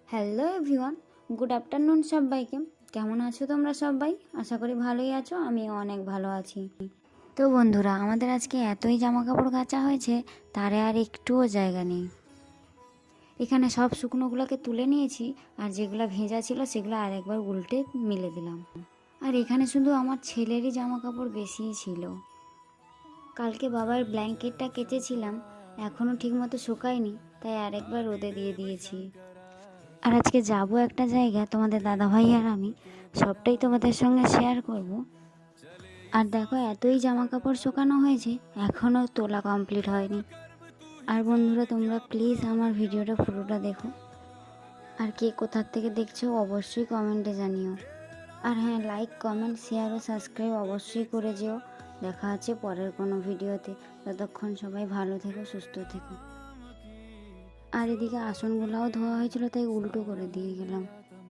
Hello everyone, good afternoon সবাইকে। কেমন আছো তোমরা সবাই? আশা করি ভালোই আছো, আমিও অনেক ভালো আছি। তো বন্ধুরা, আমাদের আজকে এতই জামা কাপড় কাচা হয়েছে, তারে আর একটুও জায়গা নেই। এখানে সব শুকনোগুলোকে তুলে নিয়েছি, আর যেগুলো ভেজা ছিল সেগুলো আরেকবার উল্টে মিলে দিলাম। আর এখানে শুধু আমার ছেলেরই জামা কাপড় বেশিই ছিল। কালকে বাবার ব্ল্যাঙ্কেটটা কেচেছিলাম, এখনও ঠিকমতো শুকায়নি, তাই আরেকবার রোদে দিয়ে দিয়েছি। আর আজকে যাব একটা জায়গা, তোমাদের দাদাভাই আর আমি সবটাই তোমাদের সঙ্গে শেয়ার করব। আর দেখো, এতই জামা কাপড় শুকানো হয়েছে, এখনও তোলা কমপ্লিট হয়নি। আর বন্ধুরা, তোমরা প্লিজ আমার ভিডিওটা পুরোটা দেখো। আর কে কোথার থেকে দেখছো অবশ্যই কমেন্টে জানিও। আর হ্যাঁ, লাইক, কমেন্ট, শেয়ার ও সাবস্ক্রাইব অবশ্যই করে যেও। দেখা হচ্ছে পরের কোনো ভিডিওতে। ততক্ষণ সবাই ভালো থেকো, সুস্থ থেকো। আর এদিকে আসনগুলোও ধোয়া হয়েছিল, তাই উল্টো করে দিয়ে গেলাম।